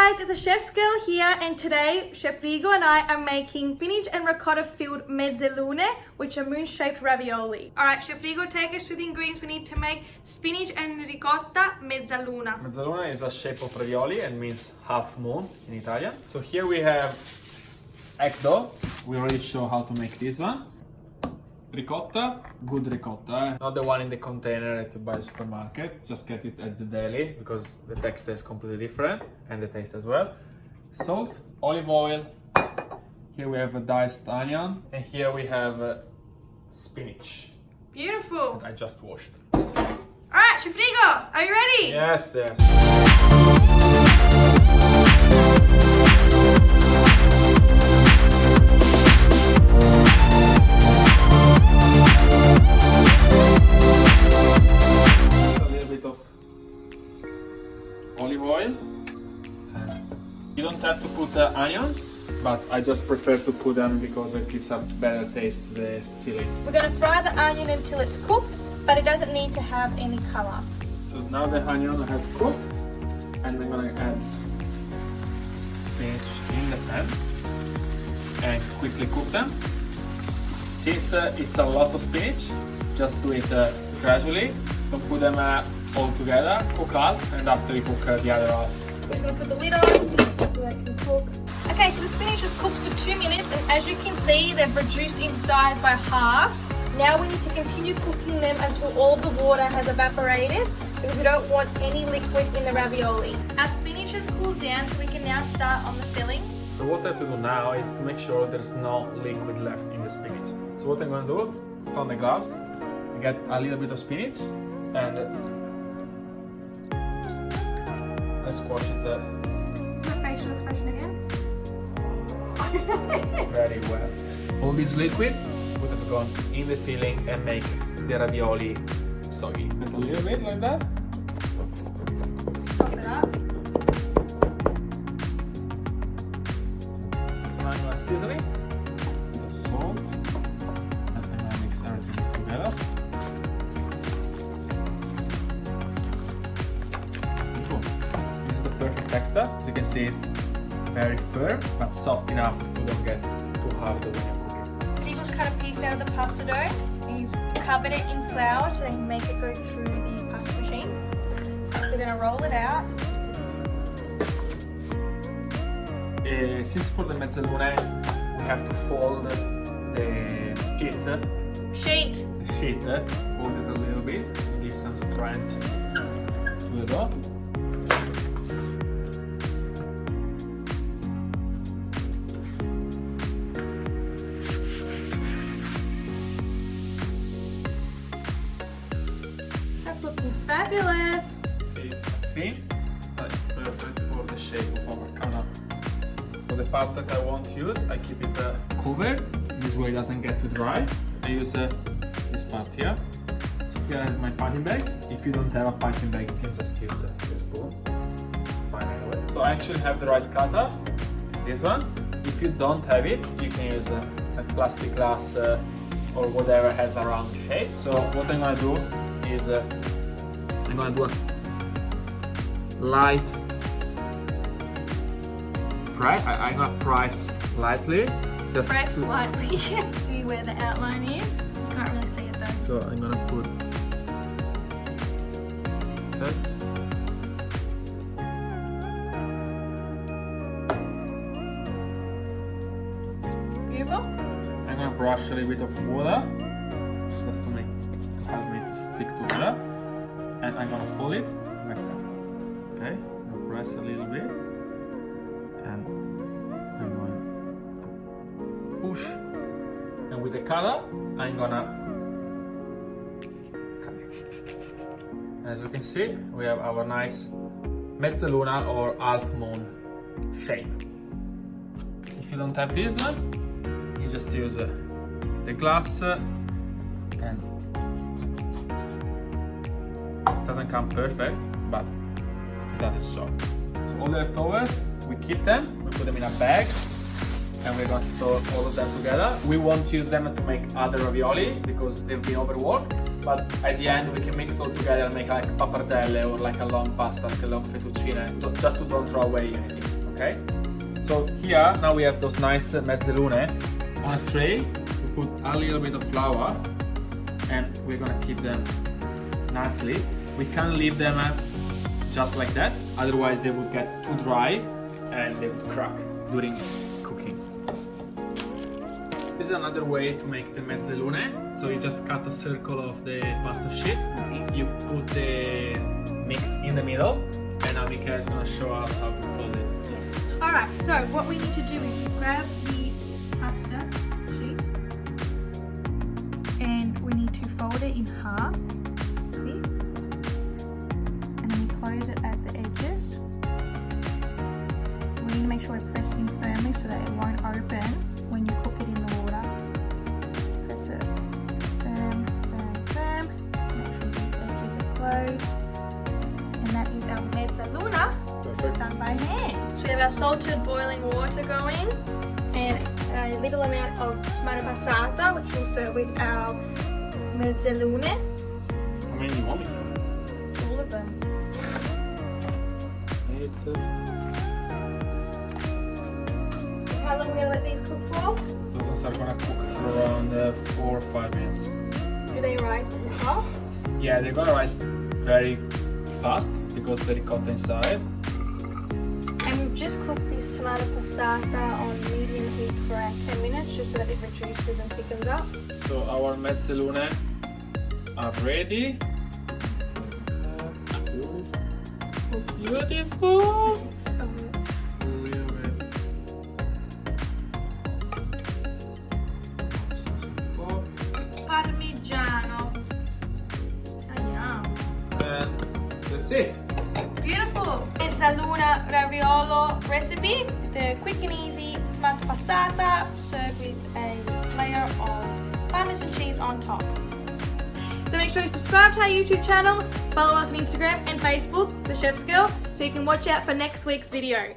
guys, it's a chef's girl here, and today Chef Vigo and I are making spinach and ricotta filled mezzalune, which are moon-shaped ravioli. Alright, Chef Vigo, take us through the ingredients we need to make spinach and ricotta mezzaluna. Mezzaluna is a shape of ravioli and means half moon in Italian. So here we have egg dough. We already show how to make this one. Ricotta, good ricotta, not the one in the container that you buy at the supermarket. Just get it at the deli because the texture is completely different and the taste as well. Salt, olive oil. Here we have a diced onion, and here we have spinach. Beautiful. That I just washed. Alright, Chef Vigo, are you ready? Yes, yes. Olive oil. You don't have to put onions, but I just prefer to put them because it gives a better taste to the filling. We're going to fry the onion until it's cooked, but it doesn't need to have any color. So now the onion has cooked, and I'm going to add spinach in the pan and quickly cook them. Since it's a lot of spinach, just do it gradually. Don't put them all together, cook half, and after you cook the other half. We're just going to put the lid on so that can cook. Okay, so the spinach is cooked for 2 minutes, and as you can see, they've reduced in size by half. Now we need to continue cooking them until all the water has evaporated, because we don't want any liquid in the ravioli. Our spinach has cooled down, so we can now start on the filling. So what I have to do now is to make sure there's no liquid left in the spinach. So what I'm going to do, put on the glass, get a little bit of spinach, and let's squash it My facial expression again. very well. All this liquid would have gone in the filling and make the ravioli soggy. Put a little bit like that. Top it up. So now I'm going to season it with salt, and then I mix everything together. Perfect texture. As you can see, it's very firm but soft enough to not get too hard when you're cooking. Vigo's cut a piece out of the pasta dough, and he's covered it in flour to then make it go through the pasta machine. We're going to roll it out. Since for the mezzalune we have to fold the sheet, fold it a little bit to give some strength to the dough. Looking fabulous. See, it's thin, but it's perfect for the shape of our canna. For the part that I won't use, I keep it covered. This way it doesn't get too dry. I use this part here. So here I have my piping bag. If you don't have a piping bag, you can just use a spoon. It's fine anyway. So I actually have the right cutter. It's this one. If you don't have it, you can use a plastic glass or whatever has a round shape. So what I'm gonna do is I'm gonna do a light press. I'm gonna press lightly. Just press lightly. See where the outline is? You can't really see it though. So I'm gonna put that. Beautiful. I'm gonna brush a little bit of water just to help me to stick together. And I'm gonna fold it like that. Okay, I'll press a little bit, and I'm going to push. And with the cutter, I'm gonna cut it. And as you can see, we have our nice mezzaluna or half moon shape. If you don't have this one, you just use the glass and doesn't come perfect, but it does its job. So all the leftovers, we keep them, we put them in a bag, and we're going to store all of them together. We won't use them to make other ravioli because they've been overworked, but at the end we can mix all together and make like pappardelle or like a long pasta, like a long fettuccine, just to don't throw away anything. Okay? So here, now we have those nice mezzalune. On a tray, we put a little bit of flour and we're gonna keep them nicely. We can't leave them just like that, otherwise they would get too dry and they would crack during cooking. This is another way to make the mezzalune. So you just cut a circle of the pasta sheet, you put the mix in the middle, and now Mika is going to show us how to fold it. Yes. Alright, so what we need to do is grab the pasta sheet and we need to fold it in half, this, and then we close it at the edges. We need to make sure we're pressing firmly so that it won't open when you cook it in the water. Just press it firm, firm, firm. Make sure these edges are closed. And that is our mezzaluna. Perfect. Done by hand. So we have our salted boiling water going and a little amount of tomato passata, which we'll serve with our mezzalune. How many do you want me? All of them. 8. How long are we going to let these cook for? Those are going to cook for around 4 or 5 minutes. Do they rise to the top? Yeah, they're going to rise very fast because the ricotta inside. And we've just cooked this tomato passata on medium heat for around 10 minutes just so that it reduces and thickens up. So our mezzalune are ready. Beautiful! Parmigiano. And that's it. Beautiful! Mezzaluna raviolo recipe. The quick and easy tomato passata served with a layer of parmesan cheese on top. So make sure you subscribe to our YouTube channel, follow us on Instagram and Facebook, The Chef's Girl, so you can watch out for next week's video.